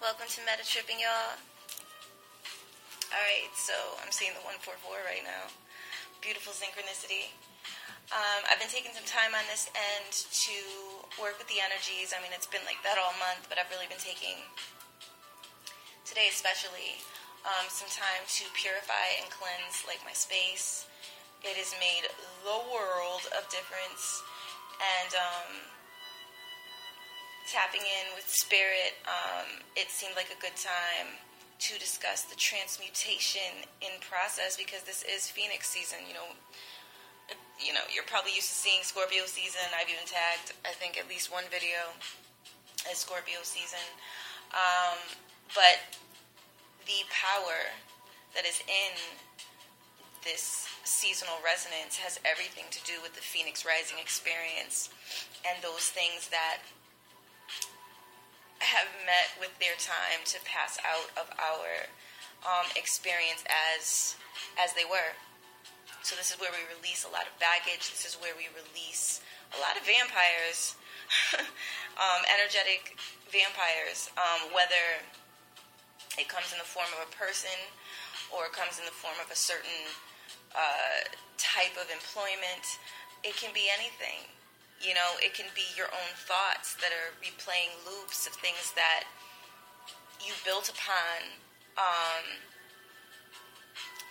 Welcome to Meta Tripping, y'all. Alright, so I'm seeing the 144 right now. Beautiful synchronicity. I've been taking some time on this end to work with the energies. I mean, it's been like that all month, but I've really been taking, today especially, some time to purify and cleanse like my space. It has made the world of difference. And tapping in with spirit, it seemed like a good time to discuss the transmutation in process, because this is Phoenix season. You know, you're probably used to seeing Scorpio season. I've even tagged, I think, at least one video as Scorpio season. But the power that is in this seasonal resonance has everything to do with the Phoenix rising experience and those things that have met with their time to pass out of our experience as they were. So this is where we release a lot of baggage. This is where we release a lot of vampires, energetic vampires, whether it comes in the form of a person or it comes in the form of a certain type of employment. It can be anything. You know, it can be your own thoughts that are replaying loops of things that you built upon,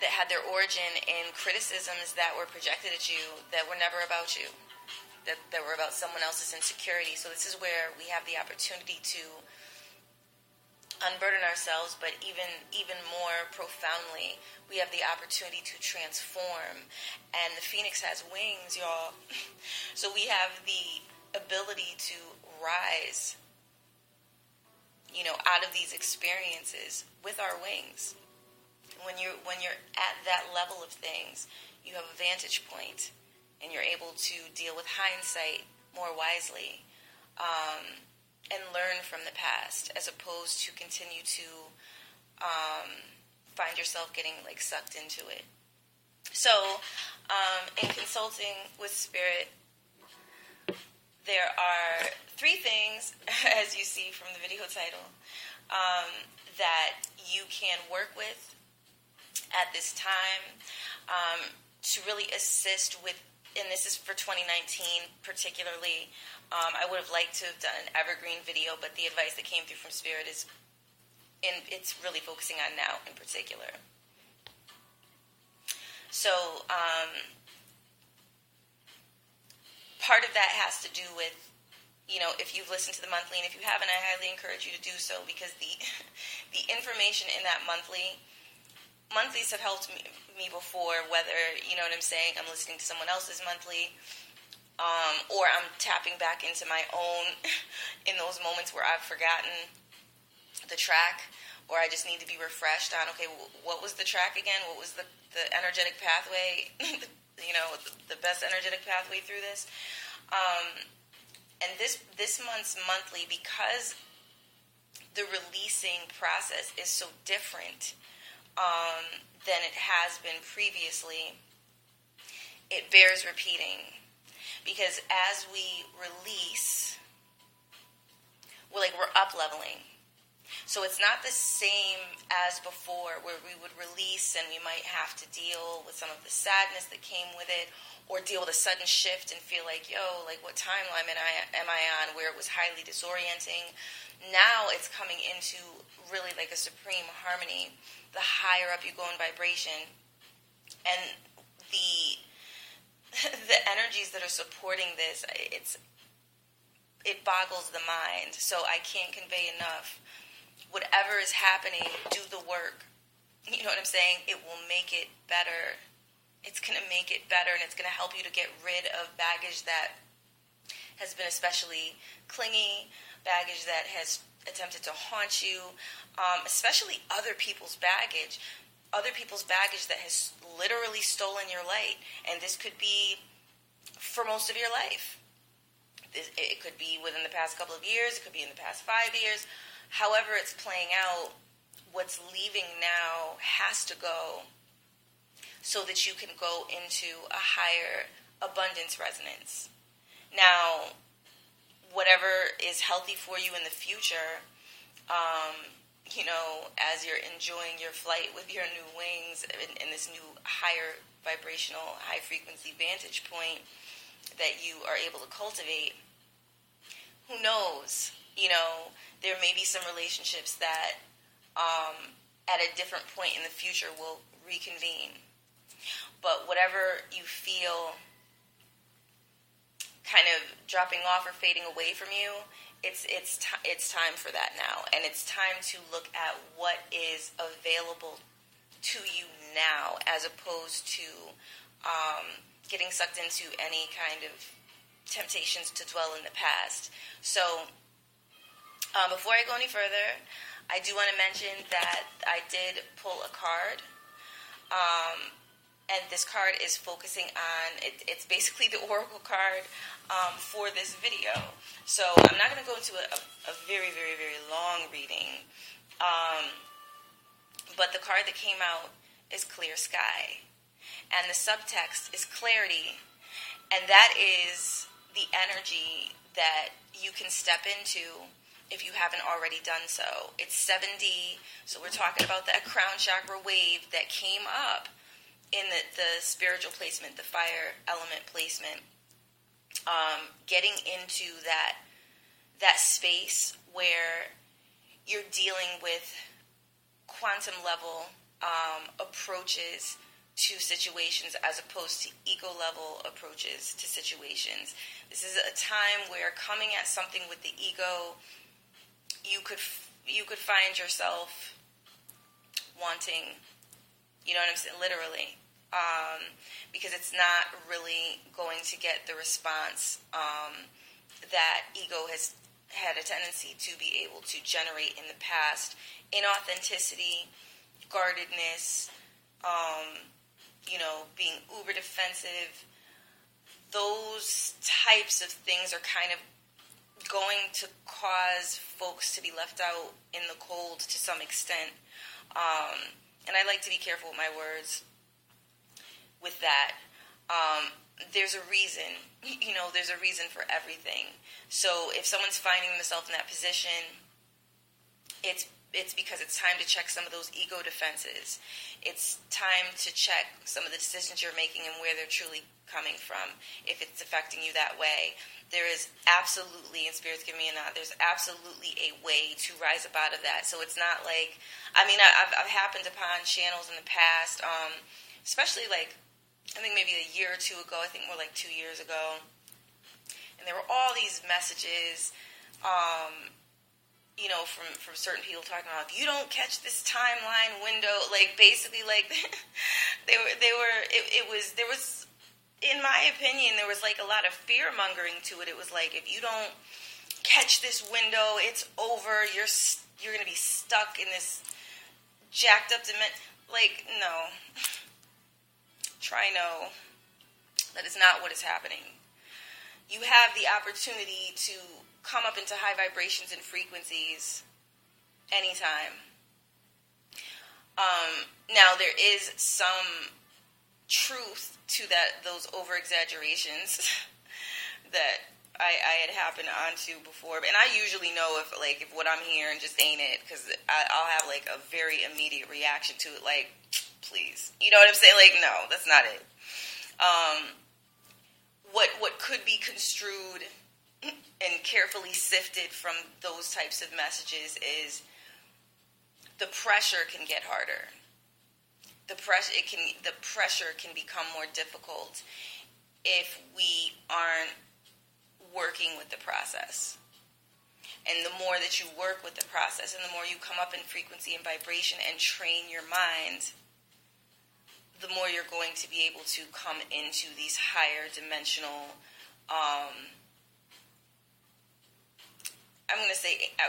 that had their origin in criticisms that were projected at you that were never about you, that were about someone else's insecurity. So this is where we have the opportunity to unburden ourselves, but even more profoundly, we have the opportunity to transform. And the Phoenix has wings, y'all. So we have the ability to rise, out of these experiences with our wings. When you're at that level of things, you have a vantage point, and you're able to deal with hindsight more wisely. And learn from the past, as opposed to continue to find yourself getting sucked into it. So, in consulting with spirit, there are 3 things, as you see from the video title, that you can work with at this time to really assist with. And this is for 2019 particularly. I would have liked to have done an evergreen video, but the advice that came through from Spirit it's really focusing on now in particular. So, part of that has to do with, if you've listened to the monthly, and if you haven't, I highly encourage you to do so, because the information in that monthlies have helped me before, whether, you know what I'm saying, I'm listening to someone else's monthly, or I'm tapping back into my own in those moments where I've forgotten the track, or I just need to be refreshed on, okay, what was the track again? What was the energetic pathway, the best energetic pathway through this? And this month's monthly, because the releasing process is so different than it has been previously, it bears repeating, because as we release, we're up-leveling. So it's not the same as before, where we would release and we might have to deal with some of the sadness that came with it, or deal with a sudden shift and feel like, what timeline am I on, where it was highly disorienting. Now it's coming into really like a supreme harmony. The higher up you go in vibration, and the energies that are supporting this, it boggles the mind. So I can't convey enough. Whatever is happening, do the work. You know what I'm saying? It will make it better. It's going to make it better, and it's going to help you to get rid of baggage that has been especially clingy, baggage that has attempted to haunt you, especially other people's baggage that has literally stolen your light. And this could be for most of your life. It could be within the past couple of years. It could be in the past 5 years. However it's playing out, what's leaving now has to go, so that you can go into a higher abundance resonance. Now, whatever is healthy for you in the future, as you're enjoying your flight with your new wings in this new higher vibrational, high frequency vantage point that you are able to cultivate, who knows? There may be some relationships that at a different point in the future will reconvene. But whatever you feel kind of dropping off or fading away from you, it's time for that now. And it's time to look at what is available to you now, as opposed to getting sucked into any kind of temptations to dwell in the past. So before I go any further, I do want to mention that I did pull a card. And this card is focusing on, it's basically the oracle card for this video. So I'm not going to go into a very, very, very long reading. But the card that came out is Clear Sky. And the subtext is clarity. And that is the energy that you can step into if you haven't already done so. It's 7D, so we're talking about that crown chakra wave that came up in the spiritual placement, the fire element placement. Getting into that space where you're dealing with quantum level approaches to situations as opposed to ego level approaches to situations. This is a time where coming at something with the ego, you could find yourself wanting, you know what I'm saying, literally, because it's not really going to get the response that ego has had a tendency to be able to generate in the past. Inauthenticity, guardedness, being uber defensive, those types of things are kind of going to cause folks to be left out in the cold to some extent. And I like to be careful with my words with that. There's a reason, there's a reason for everything. So if someone's finding themselves in that position, it's because it's time to check some of those ego defenses. It's time to check some of the decisions you're making and where they're truly coming from, if it's affecting you that way. There is absolutely, and Spirit's giving me a nod, there's absolutely a way to rise up out of that. So it's not like, I've happened upon channels in the past, especially like, I think maybe a year or two ago, I think more like 2 years ago, and there were all these messages, from certain people talking about, if you don't catch this timeline window, like basically like there was, in my opinion, there was like a lot of fear mongering to it. It was like, if you don't catch this window, it's over. You're going to be stuck in this jacked up dimension. Like, no. Try no. That is not what is happening. You have the opportunity to come up into high vibrations and frequencies anytime. Now, there is some truth to those over-exaggerations that I had happened onto before. And I usually know if what I'm hearing just ain't it, because I'll have like a very immediate reaction to it, like, please. You know what I'm saying? Like, no, that's not it. What could be construed and carefully sifted from those types of messages is the pressure can get harder. The pressure can become more difficult if we aren't working with the process. And the more that you work with the process, and the more you come up in frequency and vibration and train your mind, the more you're going to be able to come into these higher dimensional, I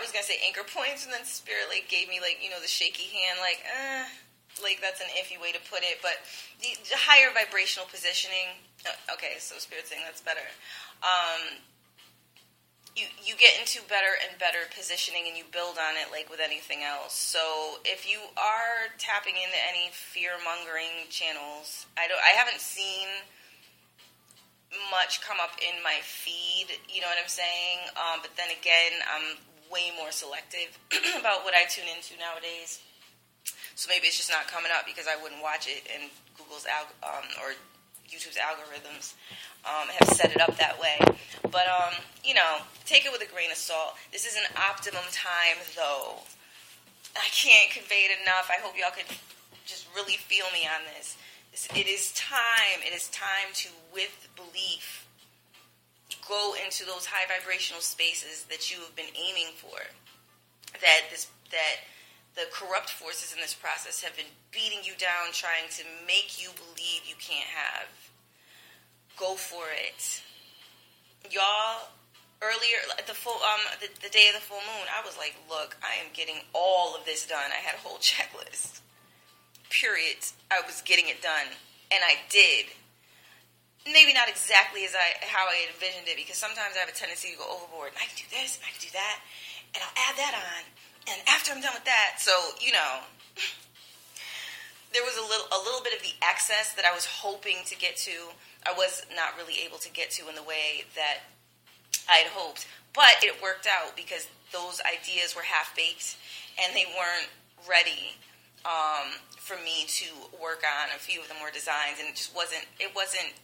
was gonna say anchor points, and then Spirit gave me the shaky hand, that's an iffy way to put it, but the higher vibrational positioning. Okay, so Spirit's saying that's better. You get into better and better positioning, and you build on it like with anything else. So if you are tapping into any fear-mongering channels, I haven't seen much come up in my feed, you know what I'm saying? But then again, I'm way more selective about what I tune into nowadays. So maybe it's just not coming up because I wouldn't watch it, and Google's or YouTube's algorithms have set it up that way. But take it with a grain of salt. This is an optimum time, though. I can't convey it enough. I hope y'all could just really feel me on this. It is time. It is time to, with belief, go into those high vibrational spaces that you have been aiming for. That the corrupt forces in this process have been beating you down, trying to make you believe you can't have. Go for it, y'all. Earlier, the day of the full moon, I was like, look, I am getting all of this done. I had a whole checklist. Period. I was getting it done, and I did. Maybe not exactly how I envisioned it, because sometimes I have a tendency to go overboard. And I can do this, and I can do that, and I'll add that on. And after I'm done with that, so there was a little bit of the excess that I was hoping to get to. I was not really able to get to in the way that I had hoped, but it worked out because those ideas were half-baked and they weren't ready for me to work on. A few of them were designs, and it wasn't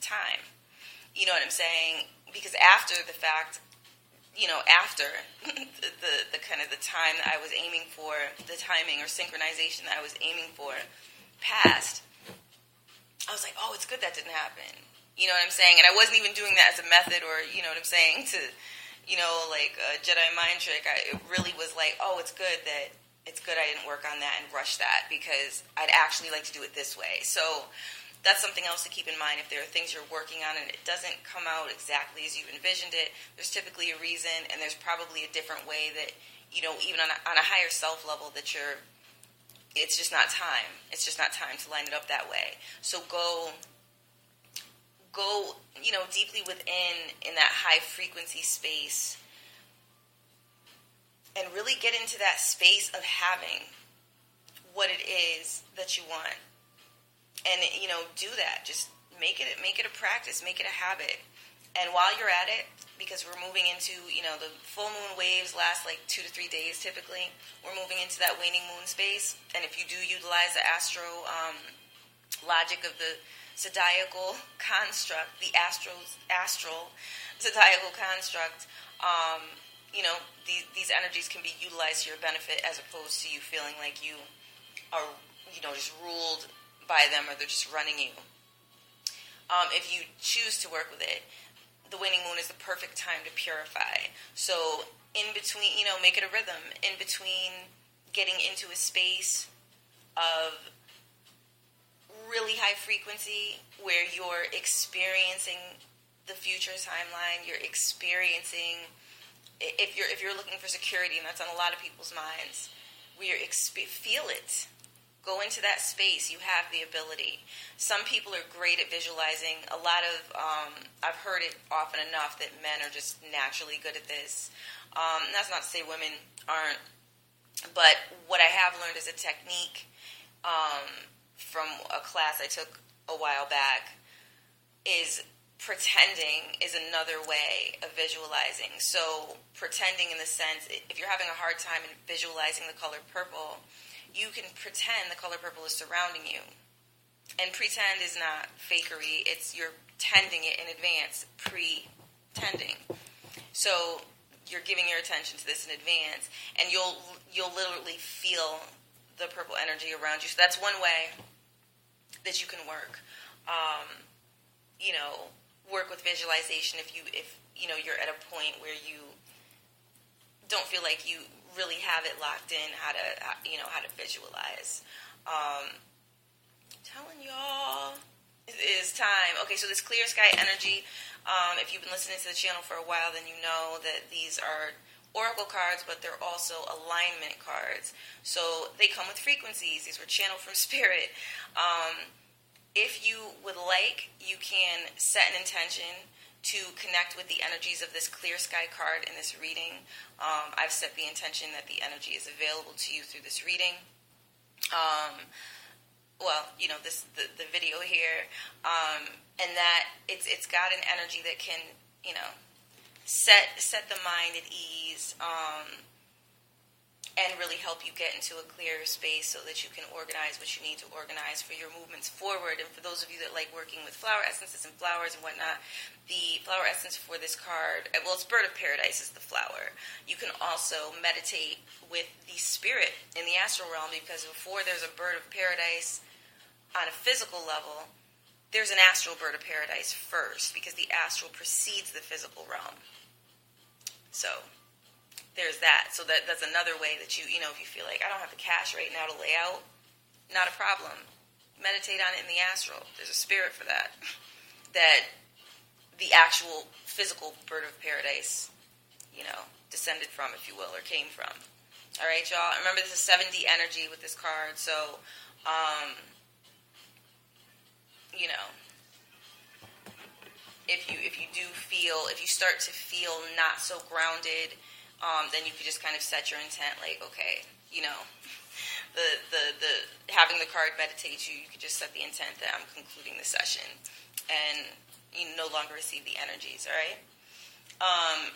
time. You know what I'm saying? Because after the fact, after the kind of the time that I was aiming for, the timing or synchronization that I was aiming for passed, I was like, oh, it's good that didn't happen. You know what I'm saying? And I wasn't even doing that as a method, or, you know what I'm saying, to, like a Jedi mind trick. It really was like, oh, it's good I didn't work on that and rush that, because I'd actually like to do it this way. So that's something else to keep in mind. If there are things you're working on and it doesn't come out exactly as you've envisioned it, there's typically a reason, and there's probably a different way that, even on a higher self level, that it's just not time. It's just not time to line it up that way. So go, deeply within, in that high frequency space, and really get into that space of having what it is that you want. And, do that. Just make it a practice, make it a habit. And while you're at it, because we're moving into, the full moon waves last like 2 to 3 days typically, we're moving into that waning moon space. And if you do utilize the logic of the zodiacal construct, the astral zodiacal construct, these energies can be utilized to your benefit, as opposed to you feeling like you are, just ruled by them, or they're just running you. If you choose to work with it, the waning moon is the perfect time to purify. So in between, make it a rhythm. In between getting into a space of really high frequency, where you're experiencing the future timeline, you're experiencing, if you're looking for security, and that's on a lot of people's minds, feel it. Go into that space. You have the ability. Some people are great at visualizing. A lot of, I've heard it often enough that men are just naturally good at this. That's not to say women aren't, but what I have learned is a technique from a class I took a while back, is pretending is another way of visualizing. So pretending in the sense, if you're having a hard time in visualizing the color purple, you can pretend the color purple is surrounding you. And pretend is not fakery, it's you're tending it in advance, pretending. So you're giving your attention to this in advance, and you'll literally feel the purple energy around you. So that's one way that you can work. Work with visualization if you're at a point where you don't feel like you really have it locked in how to visualize. Telling y'all it is time. Okay, so this clear sky energy, if you've been listening to the channel for a while, then you know that these are oracle cards, but they're also alignment cards. So they come with frequencies. These were channeled from spirit. If you would like, you can set an intention to connect with the energies of this clear sky card in this reading. I've set the intention that the energy is available to you through this reading. The video here, and that it's got an energy that can, set the mind at ease, and really help you get into a clearer space so that you can organize what you need to organize for your movements forward. And for those of you that like working with flower essences and flowers and whatnot, the flower essence for this card, well, it's Bird of Paradise is the flower. You can also meditate with the spirit in the astral realm, because before there's a Bird of Paradise on a physical level, there's an astral Bird of Paradise first, because the astral precedes the physical realm. So there's that. So that's another way that you know, if you feel like I don't have the cash right now to lay out, not a problem. Meditate on it in the astral. There's a spirit for that. That the actual physical Bird of Paradise, you know, descended from, if you will, or came from. All right, y'all. Remember, this is 7D energy with this card. So, you know, if you start to feel not so grounded, then you could just kind of set your intent, like, okay, you know, the having the card meditate you. You could just set the intent that I'm concluding the session, and you no longer receive the energies. All right,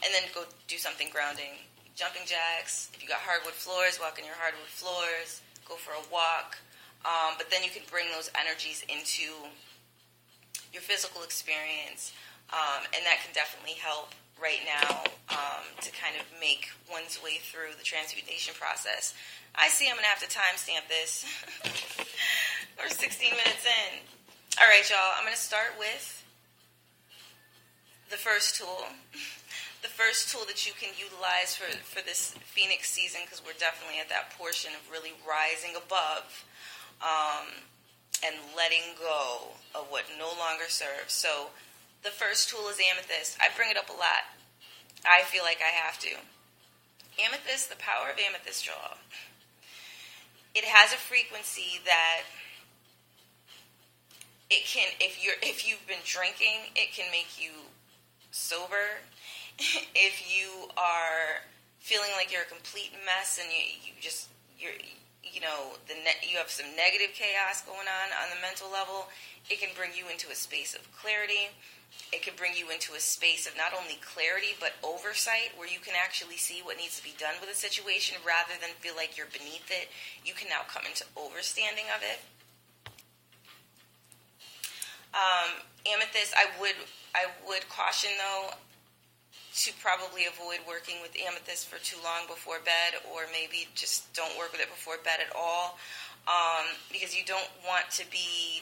and then go do something grounding, jumping jacks. If you got hardwood floors, walk on your hardwood floors. Go for a walk, but then you can bring those energies into your physical experience, and that can definitely help right now to kind of make one's way through the transmutation process. I see I'm going to have to timestamp this. We're 16 minutes in. All right, y'all. I'm going to start with the first tool. The first tool that you can utilize for this Phoenix season, because we're definitely at that portion of really rising above and letting go of what no longer serves. So the first tool is amethyst. I bring it up a lot. I feel like I have to. Amethyst, the power of amethyst, y'all. It has a frequency that it can, if you've been drinking, it can make you sober. If you are feeling like you're a complete mess and you have some negative chaos going on the mental level, it can bring you into a space of clarity. It can bring you into a space of not only clarity, but oversight, where you can actually see what needs to be done with a situation rather than feel like you're beneath it. You can now come into overstanding of it. Amethyst, I would caution, though, to probably avoid working with amethyst for too long before bed, or maybe just don't work with it before bed at all, because you don't want to be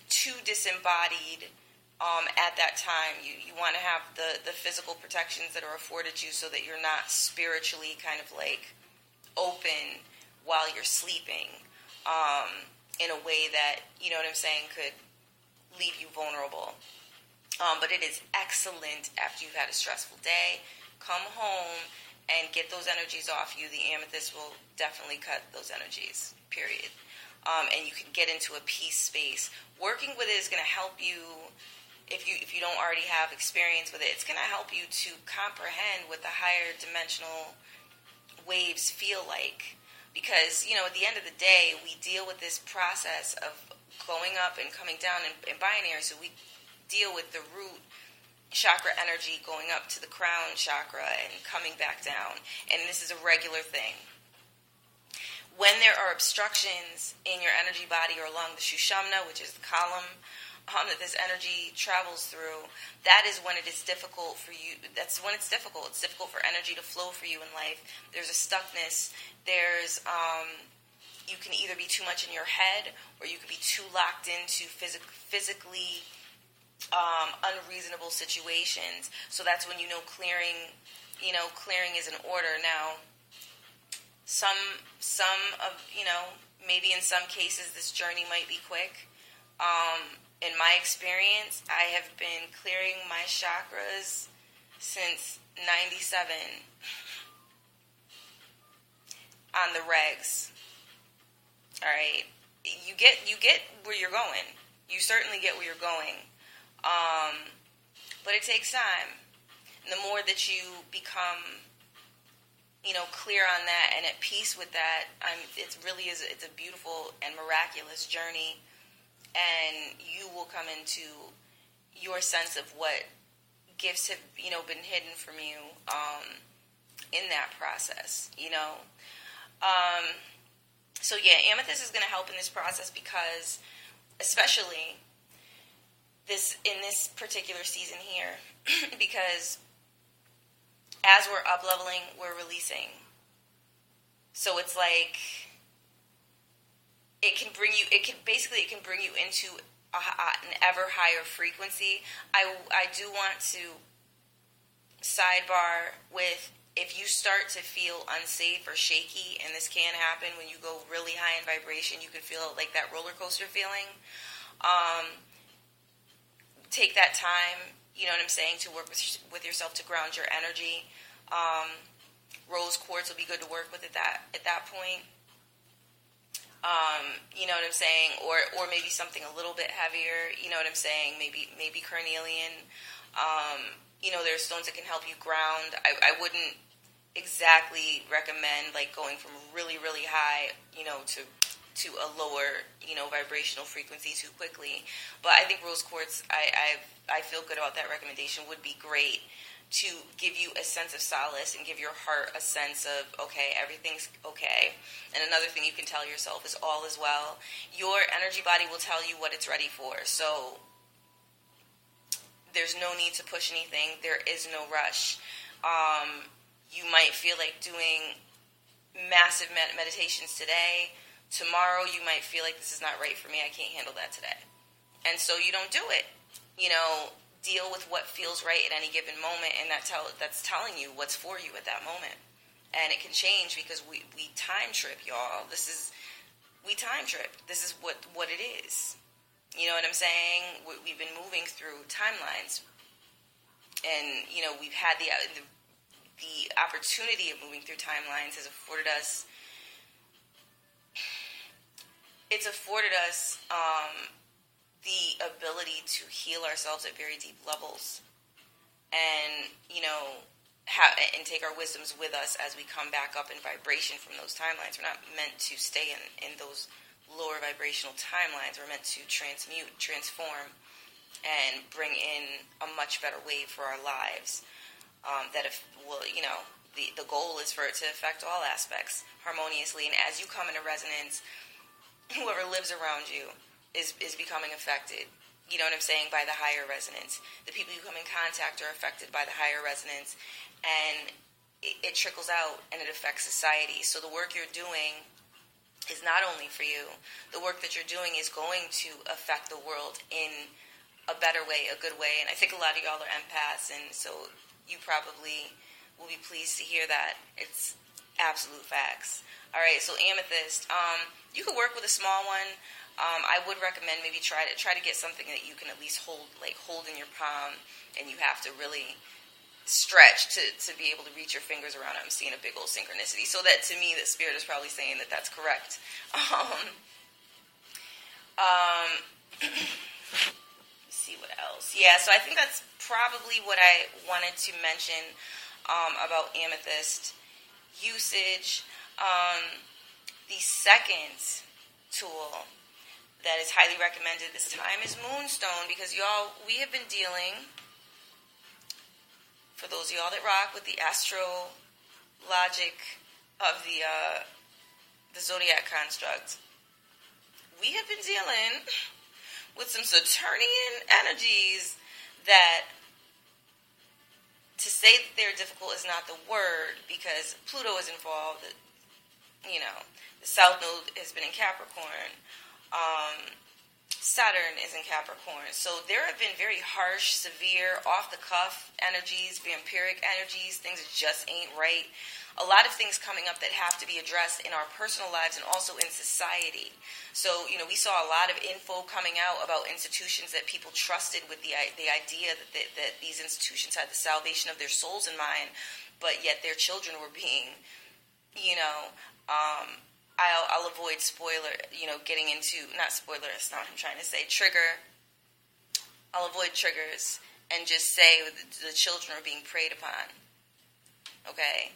too disembodied at that time. You want to have the physical protections that are afforded you so that you're not spiritually kind of like open while you're sleeping in a way that, you know what I'm saying, could leave you vulnerable. But it is excellent after you've had a stressful day. Come home and get those energies off you. The amethyst will definitely cut those energies, period. And you can get into a peace space. Working with it is going to help you. If you don't already have experience with it, it's going to help you to comprehend what the higher dimensional waves feel like. Because, you know, at the end of the day, we deal with this process of going up and coming down in binary. So we deal with the root chakra energy going up to the crown chakra and coming back down. And this is a regular thing. When there are obstructions in your energy body or along the Shushumna, which is the column that this energy travels through, that is when it is difficult for you. That's when it's difficult. It's difficult for energy to flow for you in life. There's a stuckness. There's, you can either be too much in your head, or you could be too locked into physically unreasonable situations. So that's when clearing is in order. Now, some of, maybe in some cases this journey might be quick. In my experience, I have been clearing my chakras since 97 on the regs. All right, you get where you're going. You certainly get where you're going, but it takes time. And the more that you become, clear on that and at peace with that, it's a beautiful and miraculous journey. And you will come into your sense of what gifts have, been hidden from you in that process, you know. So yeah, amethyst is going to help in this process because, especially in this particular season here, because as we're up leveling, we're releasing. So it's like it can bring you into an ever higher frequency. I do want to sidebar with, if you start to feel unsafe or shaky, and this can happen when you go really high in vibration, you can feel like that roller coaster feeling. Take that time, you know what I'm saying, to work with yourself to ground your energy. Rose quartz will be good to work with at that point. You know what I'm saying, or maybe something a little bit heavier. You know what I'm saying? Maybe carnelian. You know, there's stones that can help you ground. I wouldn't exactly recommend like going from really, really high, you know, to a lower, you know, vibrational frequency too quickly. But I think rose quartz, I feel good about that recommendation, would be great to give you a sense of solace and give your heart a sense of, okay, everything's okay. And another thing you can tell yourself is all is well. Your energy body will tell you what it's ready for. So there's no need to push anything. There is no rush. You might feel like doing massive meditations today. Tomorrow you might feel like this is not right for me. I can't handle that today. And so you don't do it. You know, deal with what feels right at any given moment, and that's telling you what's for you at that moment. And it can change because we time trip, y'all. We time trip. This is what it is. You know what I'm saying? We've been moving through timelines. And, you know, we've had the opportunity of moving through timelines has afforded us. It's afforded us the ability to heal ourselves at very deep levels, and, you know, and take our wisdoms with us as we come back up in vibration from those timelines. We're not meant to stay in those lower vibrational timelines. We're meant to transmute, transform, and bring in a much better wave for our lives. The goal is for it to affect all aspects harmoniously. And as you come into resonance, whoever lives around you is becoming affected. You know what I'm saying? By the higher resonance. The people you come in contact are affected by the higher resonance, and it trickles out and it affects society. So the work you're doing is not only for you. The work that you're doing is going to affect the world in a better way, a good way. And I think a lot of y'all are empaths, and so you probably will be pleased to hear that. It's absolute facts. All right, so amethyst. You could work with a small one. I would recommend maybe try to get something that you can at least hold in your palm, and you have to really stretch to be able to reach your fingers around it. I'm seeing a big old synchronicity. So that, to me, the spirit is probably saying that that's correct. Let's see what else. Yeah, so I think that's probably what I wanted to mention about amethyst usage. The second tool that is highly recommended this time is moonstone, because y'all, we have been dealing, for those of y'all that rock with the astro logic of the zodiac construct, we have been dealing with some Saturnian energies that, to say that they're difficult is not the word, because Pluto is involved. You know, the South Node has been in Capricorn. Saturn is in Capricorn. So there have been very harsh, severe, off-the-cuff energies, vampiric energies, things that just ain't right. A lot of things coming up that have to be addressed in our personal lives and also in society. So, you know, we saw a lot of info coming out about institutions that people trusted with the idea that these institutions had the salvation of their souls in mind, but yet their children were being, you know, I'll avoid getting into, not spoiler, that's not what I'm trying to say, trigger. I'll avoid triggers and just say the children are being preyed upon. Okay?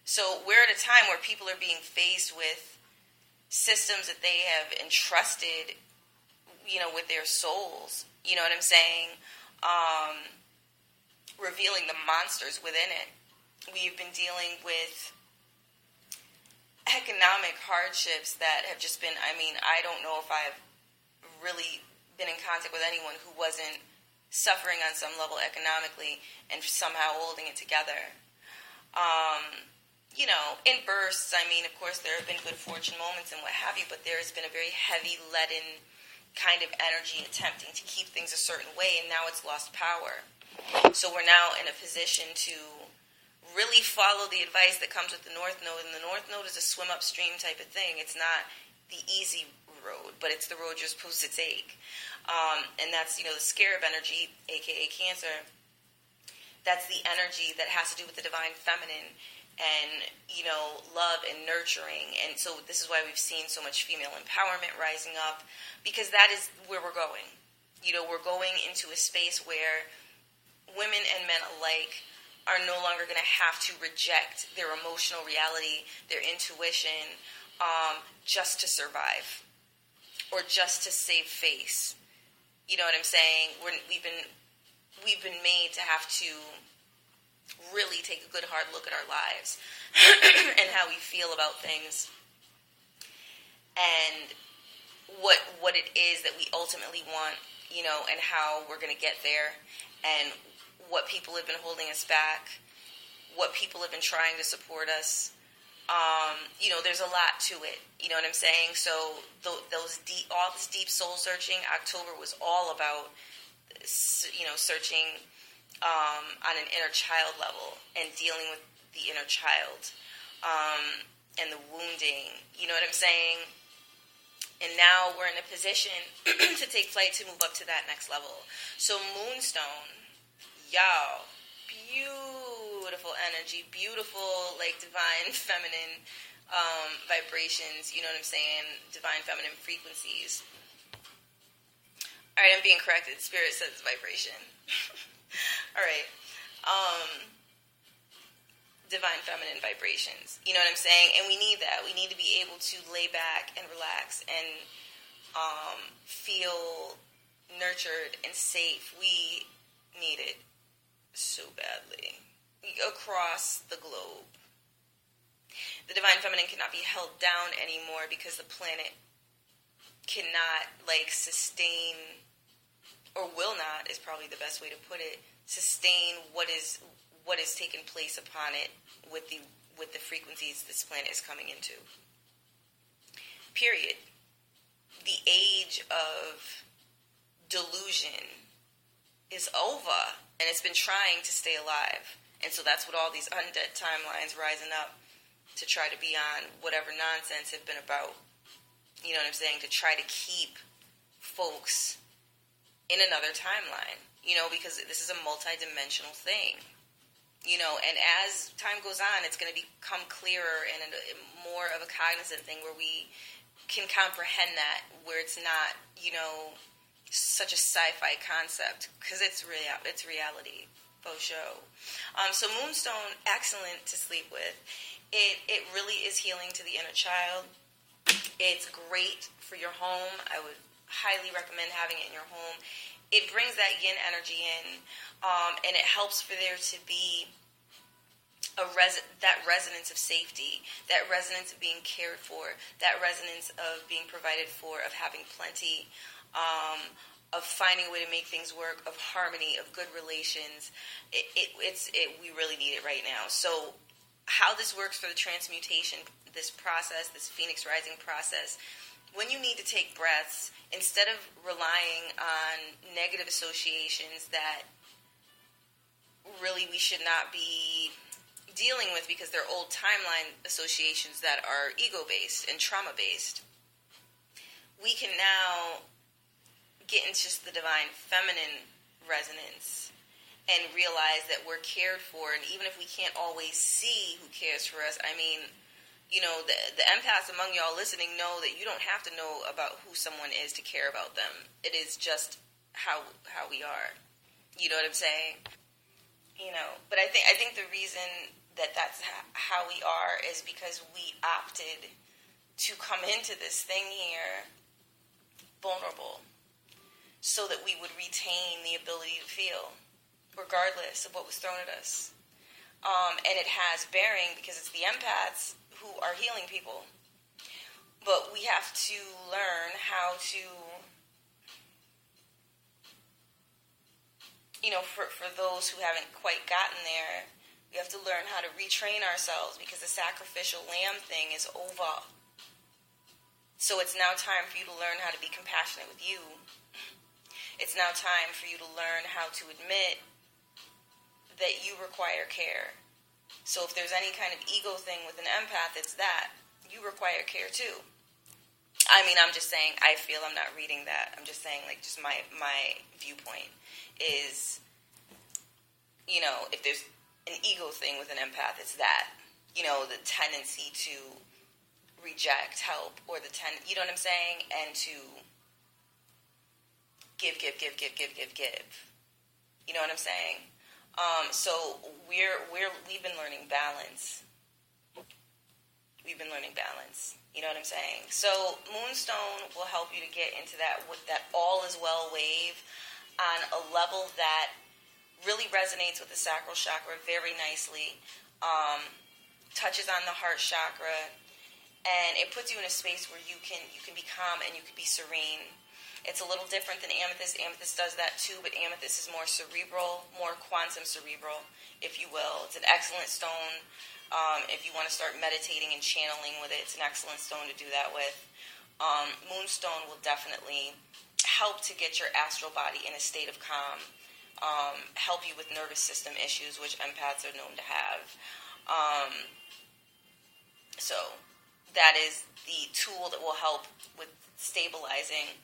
So we're at a time where people are being faced with systems that they have entrusted, you know, with their souls. You know what I'm saying? Revealing the monsters within it. we've been dealing with economic hardships that have just been, I mean, I don't know if I've really been in contact with anyone who wasn't suffering on some level economically and somehow holding it together. You know, in bursts, I mean, of course, there have been good fortune moments and what have you, but there has been a very heavy, leaden kind of energy attempting to keep things a certain way, and now it's lost power. So we're now in a position to really follow the advice that comes with the North Node, and the North Node is a swim upstream type of thing. It's not the easy road, but it's the road you're supposed to take. And that's, you know, the scarab energy, aka Cancer. That's the energy that has to do with the divine feminine and, you know, love and nurturing. And so this is why we've seen so much female empowerment rising up, because that is where we're going. You know, we're going into a space where women and men alike are no longer going to have to reject their emotional reality, their intuition, just to survive or just to save face. You know what I'm saying? We've been made to have to really take a good hard look at our lives and how we feel about things and what it is that we ultimately want, you know, and how we're going to get there, and what people have been holding us back, what people have been trying to support us. You know, there's a lot to it. You know what I'm saying? So all this deep soul searching, October was all about, you know, searching on an inner child level and dealing with the inner child and the wounding. You know what I'm saying? And now we're in a position to take flight to move up to that next level. So Moonstone, y'all, beautiful energy, beautiful, like, divine feminine vibrations, you know what I'm saying, divine feminine frequencies. All right, I'm being corrected. Spirit says vibration. All right. Divine feminine vibrations, you know what I'm saying? And we need that. We need to be able to lay back and relax and feel nurtured and safe. We need it so badly across the globe. The divine feminine cannot be held down anymore because the planet cannot, like, sustain, or will not, is probably the best way to put it, sustain what is taking place upon it with the frequencies this planet is coming into. Period. The age of delusion is over, and it's been trying to stay alive. And so that's what all these undead timelines rising up to try to be on whatever nonsense have been about. You know what I'm saying? To try to keep folks in another timeline, you know, because this is a multi-dimensional thing. You know, and as time goes on, it's going to become clearer and more of a cognizant thing where we can comprehend that, where it's not, you know, such a sci-fi concept, because it's reality, faux show. So Moonstone, excellent to sleep with. It really is healing to the inner child. It's great for your home. I would highly recommend having it in your home. It brings that yin energy in, and it helps for there to be that resonance of safety, that resonance of being cared for, that resonance of being provided for, of having plenty, of finding a way to make things work, of harmony, of good relations. We really need it right now. So how this works for the transmutation, this process, this Phoenix Rising process, when you need to take breaths, instead of relying on negative associations that really we should not be dealing with because they're old timeline associations that are ego-based and trauma-based, we can now get into just the divine feminine resonance and realize that we're cared for. And even if we can't always see who cares for us, I mean, you know, the empaths among y'all listening know that you don't have to know about who someone is to care about them. It is just how we are. You know what I'm saying? You know, but I think the reason that that's how we are is because we opted to come into this thing here vulnerable, so that we would retain the ability to feel, regardless of what was thrown at us. And it has bearing because it's the empaths who are healing people. But we have to learn how to, for those who haven't quite gotten there, we have to learn how to retrain ourselves because the sacrificial lamb thing is over. So it's now time for you to learn how to be compassionate with you. It's now time for you to learn how to admit that you require care. So if there's any kind of ego thing with an empath, it's that. You require care too. I mean, I'm just saying, I feel I'm not reading that. I'm just saying, like, just my viewpoint is, if there's an ego thing with an empath, it's that. The tendency to reject help or you know what I'm saying? And to give. You know what I'm saying? So we've been learning balance. We've been learning balance. You know what I'm saying? So Moonstone will help you to get into that with that all is well wave on a level that really resonates with the sacral chakra very nicely. Touches on the heart chakra, and it puts you in a space where you can be calm and you can be serene. It's a little different than amethyst. Amethyst does that too, but amethyst is more cerebral, more quantum cerebral, if you will. It's an excellent stone. If you want to start meditating and channeling with it, it's an excellent stone to do that with. Moonstone will definitely help to get your astral body in a state of calm, help you with nervous system issues, which empaths are known to have. So that is the tool that will help with stabilizing,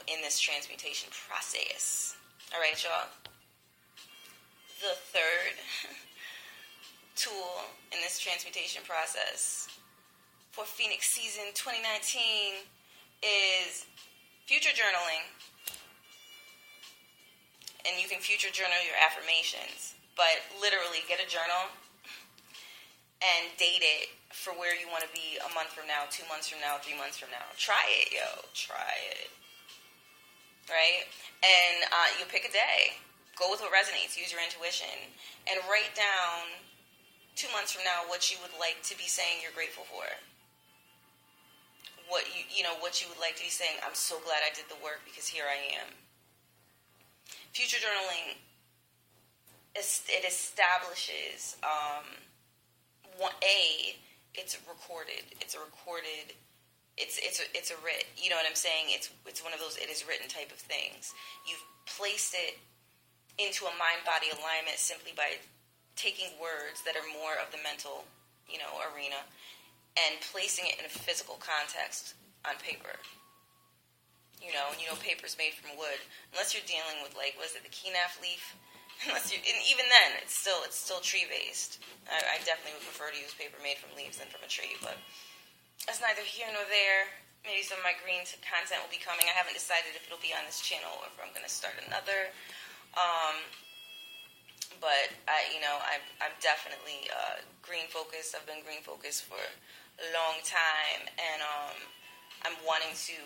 in this transmutation process. All right, y'all. The third tool in this transmutation process for Phoenix season 2019 is future journaling. And you can future journal your affirmations, but literally get a journal and date it for where you want to be a month from now, 2 months from now, 3 months from now. Try it, Try it. Right? And you pick a day. Go with what resonates. Use your intuition. And write down 2 months from now what you would like to be saying you're grateful for. What you would like to be saying, I'm so glad I did the work because here I am. Future journaling, it establishes, it's recorded. It's a writ. You know what I'm saying? It's one of those it is written type of things. You've placed it into a mind-body alignment simply by taking words that are more of the mental, arena and placing it in a physical context on paper. Paper's made from wood. Unless you're dealing with the kenaf leaf. And even then, it's still tree-based. I definitely would prefer to use paper made from leaves than from a tree, but that's neither here nor there. Maybe some of my green content will be coming. I haven't decided if it'll be on this channel or if I'm going to start another. But I'm definitely green focused. I've been green focused for a long time, and I'm wanting to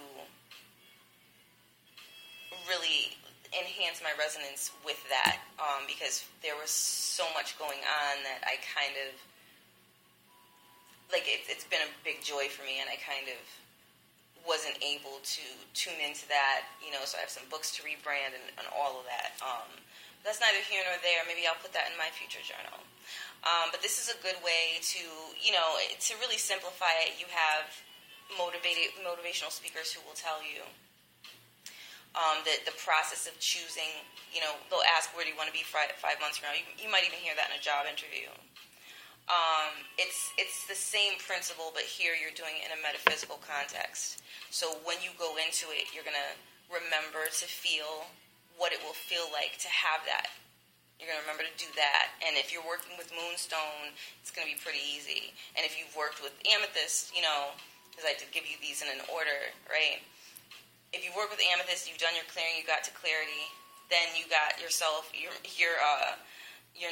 really enhance my resonance with that, because there was so much going on that I kind of it's been a big joy for me, and I kind of wasn't able to tune into that, so I have some books to rebrand and all of that. That's neither here nor there. Maybe I'll put that in my future journal. But this is a good way to, to really simplify it. You have motivational speakers who will tell you the process of choosing, they'll ask, where do you want to be 5 months from now? You might even hear that in a job interview. It's the same principle, but here you're doing it in a metaphysical context. So when you go into it, you're going to remember to feel what it will feel like to have that. You're going to remember to do that. And if you're working with Moonstone, it's going to be pretty easy. And if you've worked with Amethyst, because I did give you these in an order, right? If you've worked with Amethyst, you've done your clearing, you got to clarity, then you got yourself, your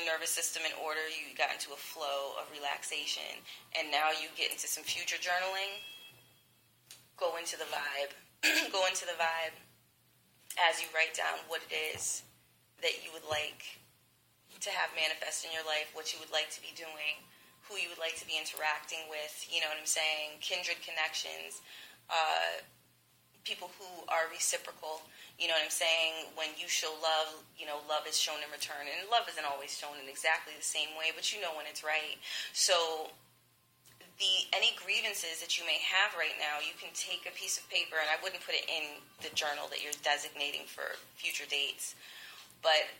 nervous system in order, you got into a flow of relaxation, and now you get into some future journaling. Go into the vibe. Go into the vibe as you write down what it is that you would like to have manifest in your life, what you would like to be doing, who you would like to be interacting with, you know what I'm saying, kindred connections, people who are reciprocal, you know what I'm saying, when you show love, you know, love is shown in return, and love isn't always shown in exactly the same way, but you know when it's right. So any grievances that you may have right now, you can take a piece of paper, and I wouldn't put it in the journal that you're designating for future dates, but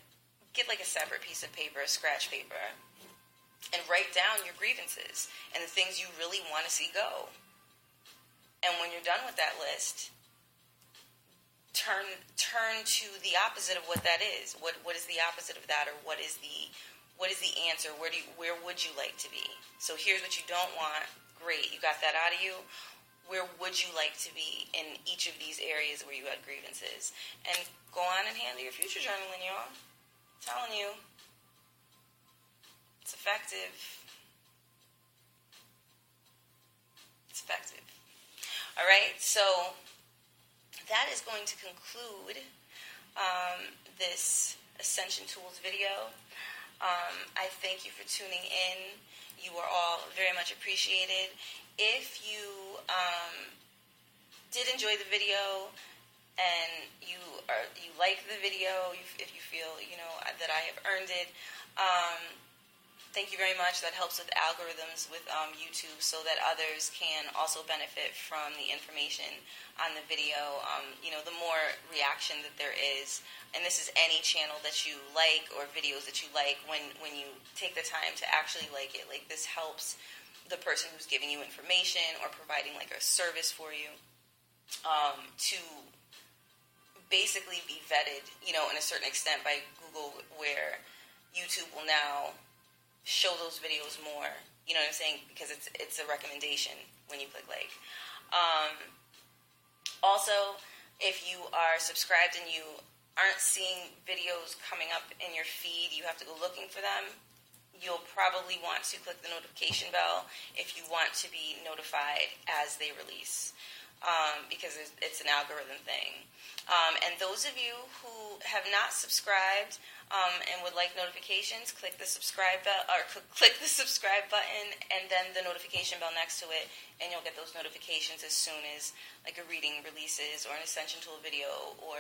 get like a separate piece of paper, a scratch paper, and write down your grievances and the things you really want to see go. And when you're done with that list, turn to the opposite of what that is. What is the opposite of that, or what is the answer? Where would you like to be? So here's what you don't want. Great, you got that out of you. Where would you like to be in each of these areas where you had grievances? And go on and handle your future journaling, y'all. I'm telling you, it's effective. It's effective. All right, so that is going to conclude this Ascension Tools video. I thank you for tuning in. You are all very much appreciated. If you did enjoy the video and you like the video, if you feel that I have earned it, thank you very much. That helps with algorithms with YouTube, so that others can also benefit from the information on the video. The more reaction that there is, and this is any channel that you like or videos that you like, when you take the time to actually like it, like this helps the person who's giving you information or providing like a service for you to basically be vetted, in a certain extent by Google, where YouTube will now show those videos more, you know what I'm saying, because it's a recommendation when you click like. Also, if you are subscribed and you aren't seeing videos coming up in your feed, you have to go looking for them. You'll probably want to click the notification bell if you want to be notified as they release, because it's an algorithm thing. And those of you who have not subscribed and would like notifications, click the subscribe bell, or click the subscribe button and then the notification bell next to it, and you'll get those notifications as soon as like a reading releases, or an Ascension Tool video, or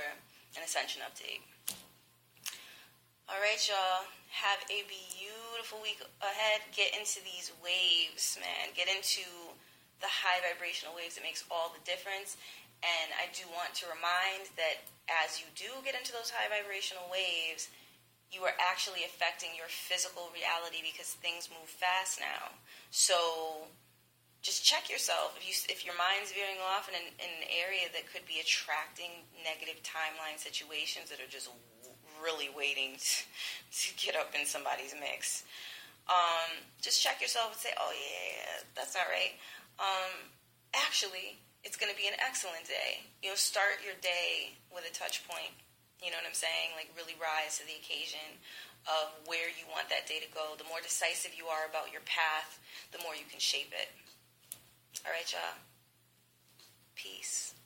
an Ascension update. All right, y'all. Have a beautiful week ahead. Get into these waves, man. Get into the high vibrational waves. It makes all the difference. And I do want to remind that as you do get into those high vibrational waves, you are actually affecting your physical reality, because things move fast now. So just check yourself. If your mind's veering off in an area that could be attracting negative timeline situations that are just really waiting to get up in somebody's mix, just check yourself and say, oh yeah, that's not right. Actually, it's going to be an excellent day. Start your day with a touch point. You know what I'm saying? Like, really rise to the occasion of where you want that day to go. The more decisive you are about your path, the more you can shape it. All right, y'all. Peace.